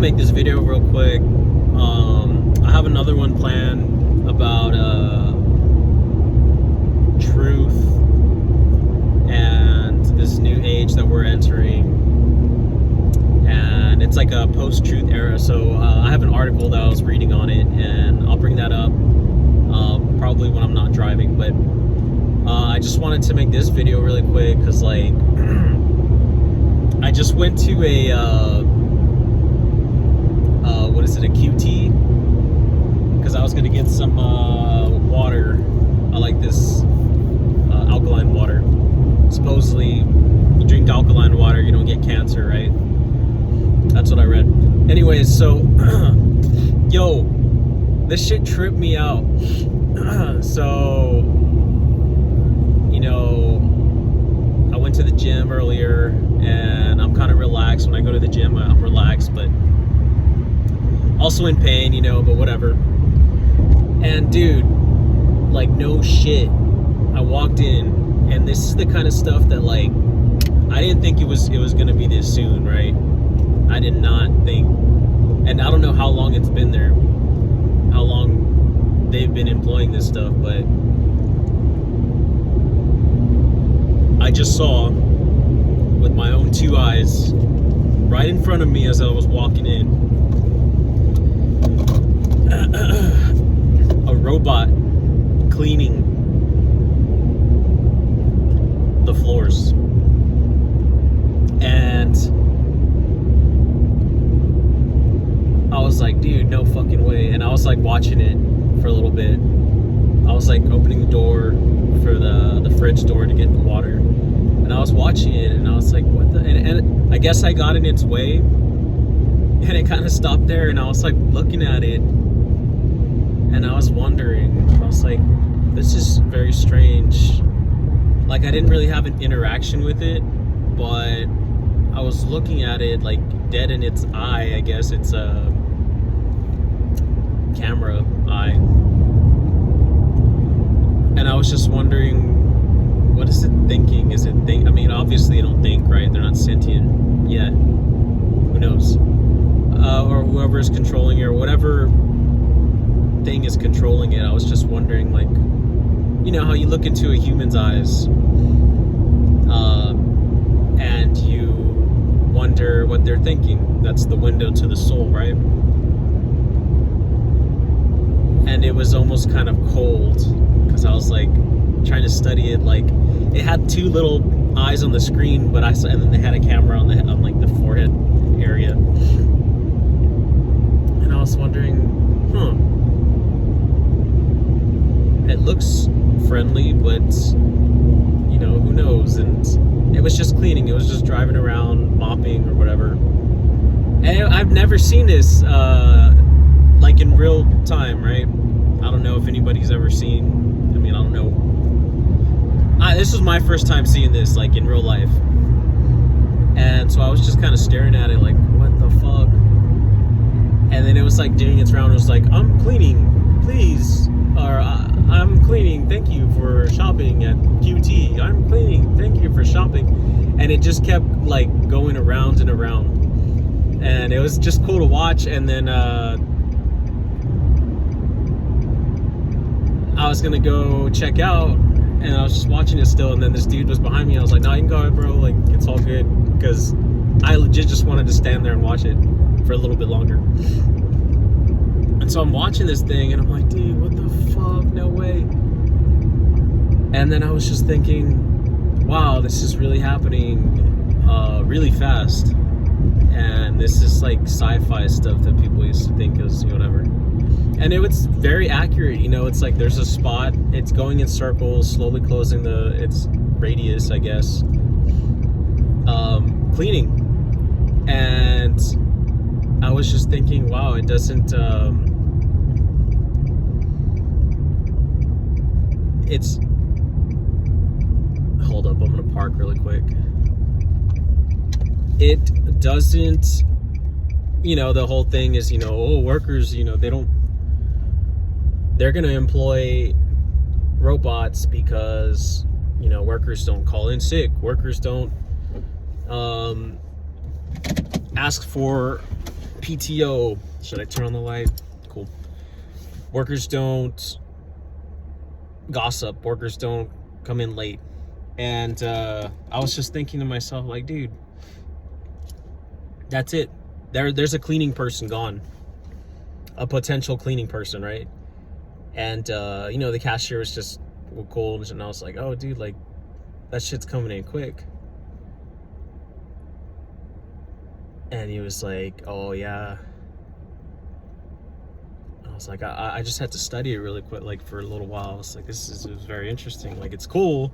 make this video real quick. I have another one planned about truth and this new age that we're entering, and it's like a post-truth era. So I have an article that I was reading on it, and I'll bring that up probably when I'm not driving. But I just wanted to make this video really quick because, like, I just went to a what is it, a QT, because I was gonna get some water. I like this alkaline water. Supposedly, you drink alkaline water, you don't get cancer, right? That's what I read. Anyways, so yo, this shit tripped me out. So, you know, I went to the gym earlier, and I'm kind of relaxed. When I go to the gym, I'm relaxed, but also in pain, you know, but whatever. And dude, like, no shit, I walked in, and this is the kind of stuff that, like, I didn't think it was gonna be this soon, right? I did not think, and I don't know how long it's been there, how long they've been employing this stuff, but I just saw with my own two eyes, right in front of me as I was walking in, a robot cleaning the floors. And I was like, dude, no fucking way. And I was like watching it for a little bit. I was like opening the door for the fridge door to get the water, and I was watching it, and I was like, what the, and I guess I got in its way, and it kind of stopped there, and I was like looking at it, and I was wondering, I was like, this is very strange. Like, I didn't really have an interaction with it, but I was looking at it like dead in its eye. I guess it's a camera eye. And I was just wondering, what is it thinking? Is it think? I mean, obviously they don't think, right? They're not sentient yet. Who knows? Or whoever is controlling it, or whatever thing is controlling it. I was just wondering, like, you know how you look into a human's eyes, and you wonder what they're thinking. That's the window to the soul, right? And it was almost kind of cold, because I was like trying to study it. Like, it had two little eyes on the screen, but and then they had a camera on like the forehead area, and I was wondering, it looks friendly, but you know, who knows? And it was just cleaning. It was just driving around, mopping or whatever. And I've never seen this like in real time, right? I don't know if anybody's ever seen. I mean, I don't know. This was my first time seeing this, like, in real life. And so I was just kind of staring at it like, what the fuck? And then it was like doing its round. It was like, I'm cleaning, please. Or I'm cleaning, thank you for shopping at QT. I'm cleaning, thank you for shopping. And it just kept like going around and around. And it was just cool to watch. And then I was gonna go check out, and I was just watching it still, and then this dude was behind me. I was like, nah, you can go ahead, bro, like, it's all good, because I legit just wanted to stand there and watch it for a little bit longer. And so I'm watching this thing, and I'm like, dude, what the fuck, no way. And then I was just thinking, wow, this is really happening really fast. And this is like sci-fi stuff that people used to think was, you know, whatever. And it was very accurate, you know. It's like there's a spot, it's going in circles, slowly closing its radius, I guess, cleaning. And I was just thinking, wow, it doesn't it's, hold up, I'm gonna park really quick. It doesn't, you know, the whole thing is, you know, oh, workers, you know, they're gonna employ robots because, you know, workers don't call in sick, workers don't ask for PTO. Should I turn on the light? Cool. Workers don't gossip. Workers don't come in late. And I was just thinking to myself, like, dude, that's it. There's a cleaning person gone. A potential cleaning person, right? And the cashier was just cool, and I was like, oh, dude, like, that shit's coming in quick. And he was like, oh, yeah. I was like, I just had to study it really quick, like, for a little while. I was like, it was very interesting. Like, it's cool.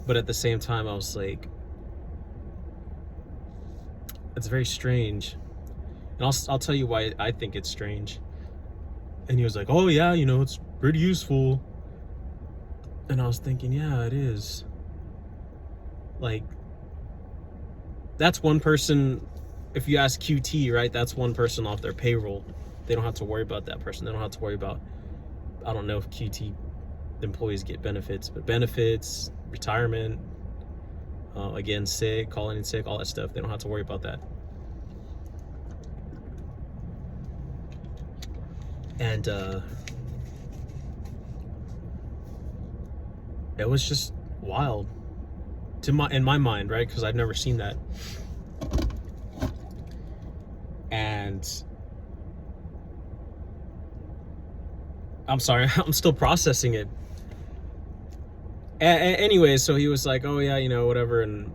But at the same time, I was like, it's very strange. And I'll tell you why I think it's strange. And he was like, oh, yeah, it's pretty useful. And I was thinking, yeah, it is. Like, that's one person, if you ask QT, right, that's one person off their payroll. They don't have to worry about that person. They don't have to worry about, I don't know if QT employees get benefits, but benefits, retirement, again, sick, calling in sick, all that stuff. They don't have to worry about that. And it was just wild in my mind, right? Because I've never seen that. And I'm sorry, I'm still processing it. Anyway, so he was like, oh yeah, whatever. And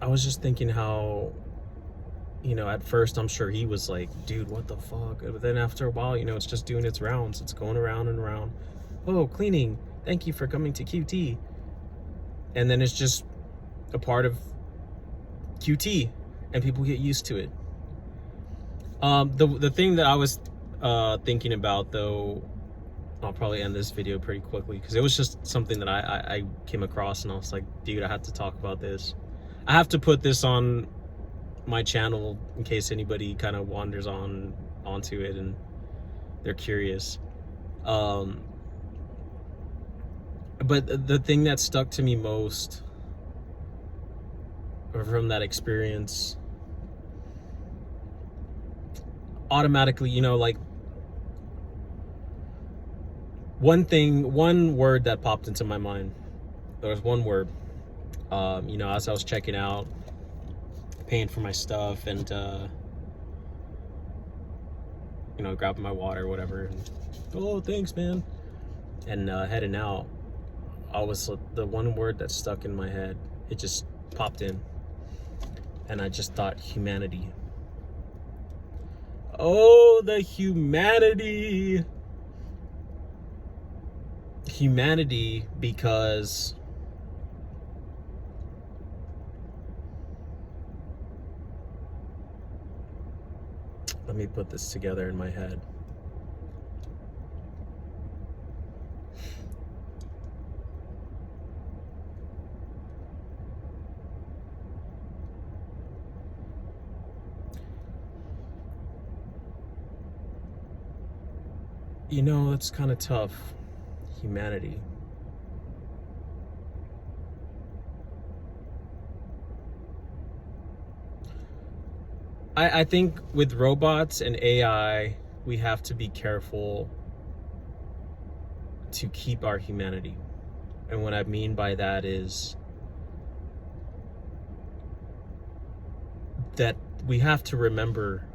I was just thinking how, at first I'm sure he was like, dude, what the fuck? But then after a while, it's just doing its rounds. It's going around and around. Oh, cleaning. Thank you for coming to QT. And then it's just a part of QT, and people get used to it. The thing that I was thinking about, though, I'll probably end this video pretty quickly, because it was just something that I came across, and I was like, dude, I have to talk about this. I have to put this on my channel in case anybody kind of wanders onto it and they're curious. But the thing that stuck to me most from that experience, automatically, like, one word that popped into my mind. There was one word, as I was checking out, paying for my stuff, and grabbing my water, whatever, and, oh, thanks, man, and heading out, the one word that stuck in my head, it just popped in, and I just thought, humanity. Oh, the humanity. Humanity, because let me put this together in my head. It's kind of tough. Humanity. I think with robots and AI, we have to be careful to keep our humanity. And what I mean by that is that we have to remember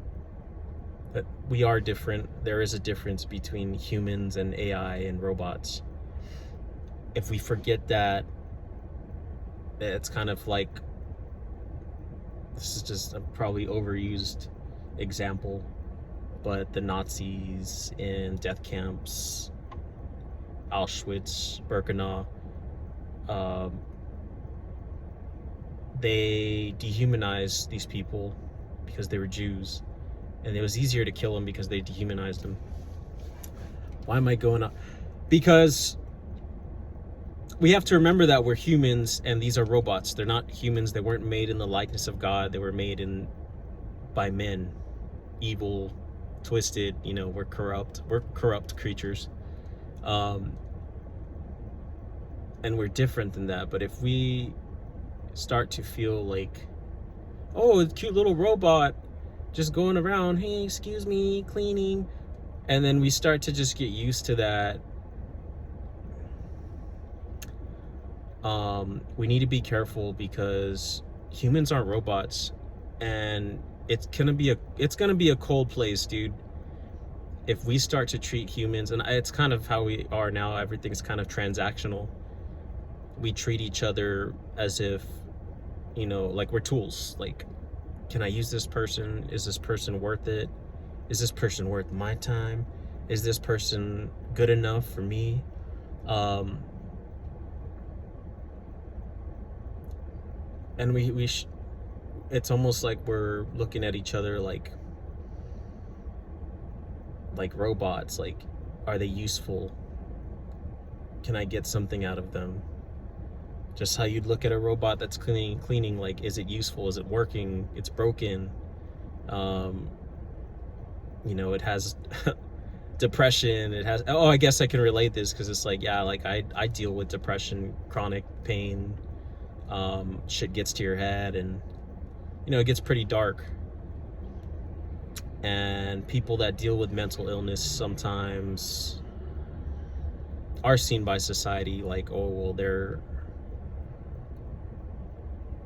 that we are different. There is a difference between humans and AI and robots. If we forget that, it's kind of like, this is just a probably overused example, but the Nazis in death camps, Auschwitz, Birkenau, they dehumanized these people because they were Jews, and it was easier to kill them because they dehumanized them. Why am I going up? Because we have to remember that we're humans and these are robots. They're not humans. They weren't made in the likeness of God. They were made by men, evil, twisted. We're corrupt. We're corrupt creatures, and we're different than that. But if we start to feel like Oh, a cute little robot just going around, hey, excuse me, cleaning. And then we start to just get used to that. We need to be careful because humans aren't robots, and it's gonna be a cold place, dude, if we start to treat humans, and it's kind of how we are now. Everything's kind of transactional. We treat each other as if, like we're tools. Like, can I use this person? Is this person worth it? Is this person worth my time? Is this person good enough for me? And it's almost like we're looking at each other like robots. Like, are they useful? Can I get something out of them? Just how you'd look at a robot that's cleaning, like, is it useful? Is it working? It's broken. It has depression. It has, oh, I guess I can relate this because it's like, yeah, like I deal with depression, chronic pain. Shit gets to your head, and it gets pretty dark. And people that deal with mental illness sometimes are seen by society like, oh, well, they're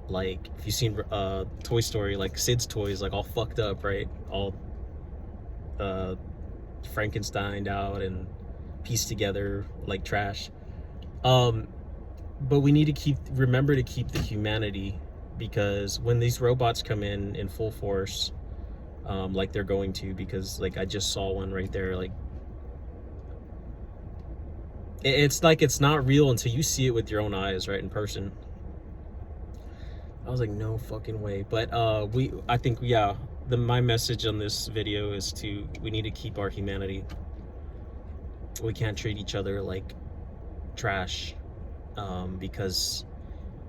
like, if you've seen Toy Story, like Sid's toys, like all fucked up, right? All Frankensteined out and pieced together like trash. But we need to remember to keep the humanity, because when these robots come in full force, like they're going to, because like I just saw one right there, like it's like, it's not real until you see it with your own eyes, right, in person. I was like, no fucking way. But I think, yeah, my message on this video is we need to keep our humanity. We can't treat each other like trash, because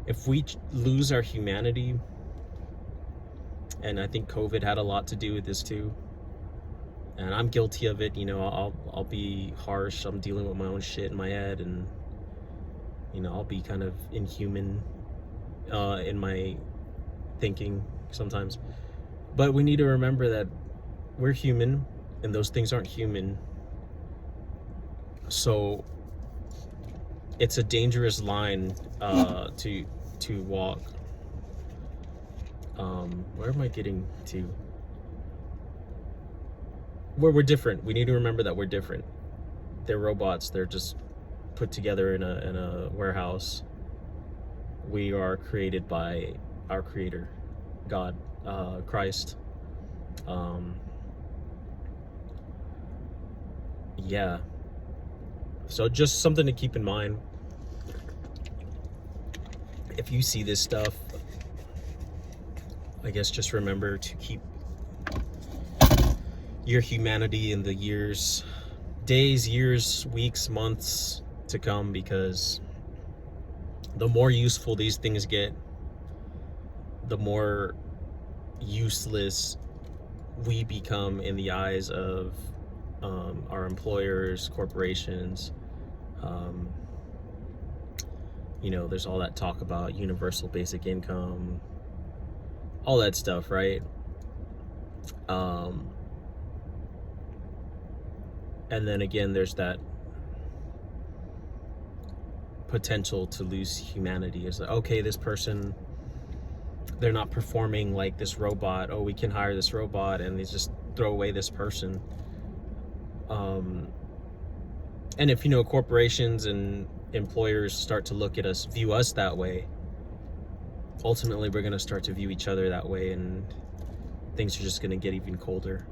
if we lose our humanity, and I think COVID had a lot to do with this too, and I'm guilty of it, I'll be harsh. I'm dealing with my own shit in my head, and I'll be kind of inhuman in my thinking sometimes. But we need to remember that we're human and those things aren't human. So it's a dangerous line to walk. Where am I getting to? Where we're different. We need to remember that we're different. They're robots. They're just put together in a warehouse. We are created by our Creator, God, Christ. Yeah. So just something to keep in mind. If you see this stuff, I guess just remember to keep your humanity in the days, years, weeks, months to come, because the more useful these things get, the more useless we become in the eyes of our employers, corporations. There's all that talk about universal basic income, all that stuff, right? And then again, there's that potential to lose humanity. It's like, okay, this person, they're not performing like this robot. Oh, we can hire this robot, and they just throw away this person. And if corporations and employers start to look at us, view us that way, ultimately we're going to start to view each other that way, and things are just going to get even colder.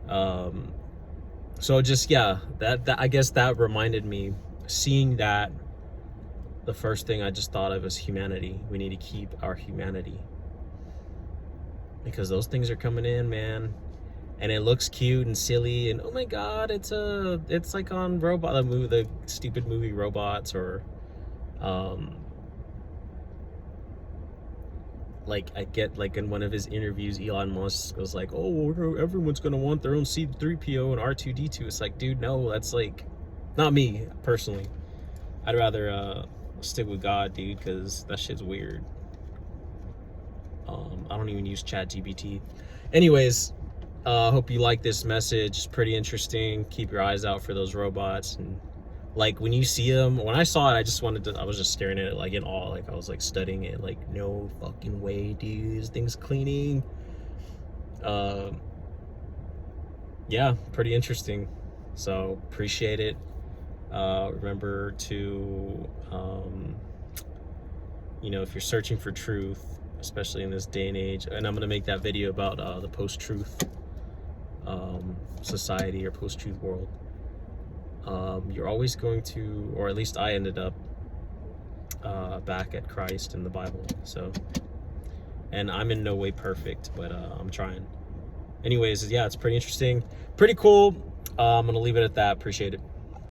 So just, yeah, that I guess that reminded me, seeing that, the first thing I just thought of was humanity. We need to keep our humanity, because those things are coming in, man, and it looks cute and silly, and oh my god, it's like on the stupid movie Robots, or like I get, like in one of his interviews, Elon Musk was like, oh, everyone's gonna want their own C-3PO and R2-D2. It's like, dude, no, that's like not me personally. I'd rather stick with God, dude, because that shit's weird. I don't even use ChatGPT. Anyways, hope you like this message. It's pretty interesting. Keep your eyes out for those robots, and like when you see them, when I saw it, I was just staring at it like in awe, like I was like studying it, like no fucking way, dude, this thing's cleaning. Yeah, pretty interesting. So appreciate it. Remember to, if you're searching for truth, especially in this day and age, and I'm gonna make that video about the post-truth society or post-truth world. You're always going to, or at least I ended up back at Christ in the Bible. So, and I'm in no way perfect, but I'm trying. Anyways, yeah, it's pretty interesting, pretty cool. I'm gonna leave it at that. Appreciate it.